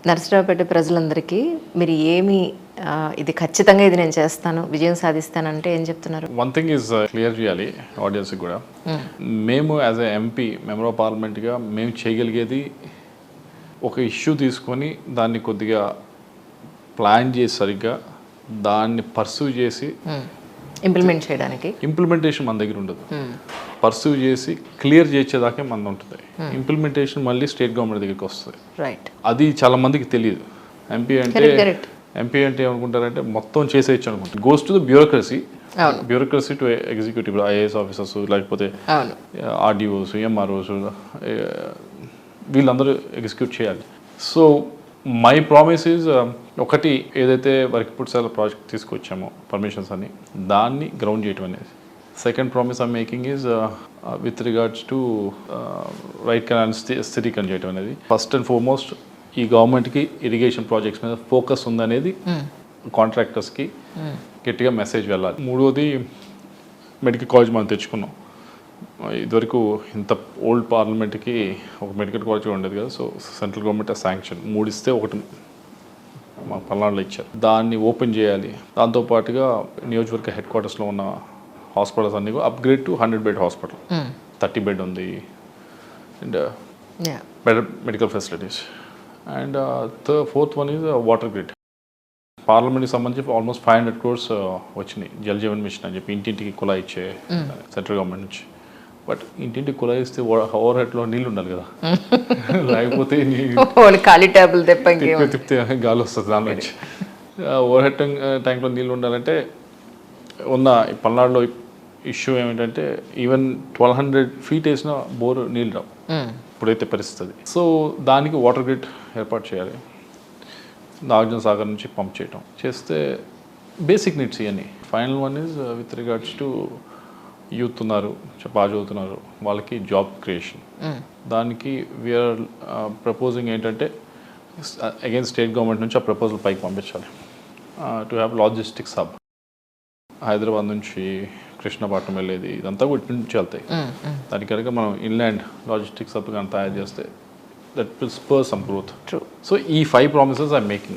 నరసరావుపేట ప్రజలందరికీ మీరు ఏమి ఇది ఖచ్చితంగా ఇది నేను చేస్తాను, విజయం సాధిస్తానంటే ఏం చెప్తున్నారు? వన్ థింగ్ ఈజ్ క్లియర్ చేయాలి ఆడియన్స్కి కూడా. మేము as a MP member of పార్లమెంట్గా మేము చేయగలిగేది ఒక ఇష్యూ తీసుకొని దాన్ని కొద్దిగా ప్లాన్ చేసి సరిగ్గా దాన్ని పర్సూ చేసి ఇంప్లిమెంట్ చేయడానికి. ఇంప్లిమెంటేషన్ మన దగ్గర ఉండదు. పర్సూ చేసి క్లియర్ చేసేదాకే మన ఉంటుంది. ఇంప్లిమెంటేషన్ మళ్ళీ స్టేట్ గవర్నమెంట్ దగ్గరికి వస్తుంది. రైట్. అది చాలా మందికి తెలియదు. ఎంపీ అంటే ఏమనుకుంటారంటే మొత్తం చేసేయచ్చు అనుకుంటారు. Goes to the bureaucracy, bureaucracy to executive, IAS officers, లేకపోతే ఆర్డీఓస్, ఎంఆర్ఓస్, వీళ్ళందరూ ఎగ్జిక్యూట్ చేయాలి. సో మై ప్రామిస్ ఈజ్ ఒకటి, ఏదైతే వర్క్పుట్సాల ప్రాజెక్ట్ తీసుకొచ్చామో పర్మిషన్స్ అని దాన్ని గ్రౌండ్ చేయటం అనేది. Second promise I'm making is with regards to right canal స్థిరీకరణ చేయటం అనేది. ఫస్ట్ అండ్ ఫార్మోస్ట్ ఈ గవర్నమెంట్కి ఇరిగేషన్ ప్రాజెక్ట్స్ మీద ఫోకస్ ఉందనేది కాంట్రాక్టర్స్కి గట్టిగా మెసేజ్ వెళ్ళాలి. మూడోది మెడికల్ కాలేజ్ మనం తెచ్చుకున్నాం. ఇదివరకు ఇంత ఓల్డ్ పార్లమెంట్కి ఒక మెడికల్ కాలేజ్ ఉండేది కదా. సో సెంట్రల్ గవర్నమెంట్ శాంక్షన్ 3 ఇస్తే ఒకటి మా పల్నాడులో ఇచ్చారు. దాన్ని ఓపెన్ చేయాలి. దాంతోపాటుగా నియోజకవర్గ హెడ్ క్వార్టర్స్లో ఉన్న హాస్పిటల్స్ అన్నీ upgrade to 100 bed hospital, 30 bed ఉంది, and better medical facilities. And fourth one is water grid. పార్లమెంట్కి సంబంధించి ఆల్మోస్ట్ 500 crores వచ్చినాయి. జల్ జీవన్ మిషన్ అని చెప్పి ఇంటింటికి కుళాయి ఇచ్చే సెంట్రల్ గవర్నమెంట్ నుంచి. బట్ ఇంటింటికి కుళాయి ఇస్తే ఓవర్ హెడ్లో నీళ్ళు ఉండాలి కదా, లేకపోతే ఖాళీ టేబుల్ తిప్పితే గాలి వస్తుంది దాని నుంచి. ఓవర్ హెడ్ ట్యాంక్లో నీళ్ళు ఉండాలంటే ఉన్న పల్నాడులో ఇష్యూ ఏమిటంటే ఈవెన్ 1200 feet వేసిన బోర్ నీళ్ళు రావు ఇప్పుడైతే పరిస్థితి. సో దానికి వాటర్ గ్రిడ్ ఏర్పాటు చేయాలి. నాగార్జున సాగర్ నుంచి పంప్ చేయటం చేస్తే బేసిక్ నీడ్స్ ఇవన్నీ. Final one is with regards to youth ఉన్నారు, బాగా చదువుతున్నారు, వాళ్ళకి జాబ్ క్రియేషన్. దానికి వీఆర్ ప్రపోజింగ్ ఏంటంటే అగైన్ స్టేట్ గవర్నమెంట్ నుంచి ఆ ప్రపోజల్ పైకి పంపించాలి. To have logistics hub. Hyderabad నుంచి కృష్ణపట్నం వెళ్ళేది ఇదంతా కూడా ఇటు నుంచి వెళ్తాయి. దానికి కనుక మనం ఇన్లాండ్ లాజిస్టిక్స్ హబ్ కానీ తయారు చేస్తే that will spur some growth. So ఈ 5 ప్రామిసెస్ ఐఎమ్ మేకింగ్.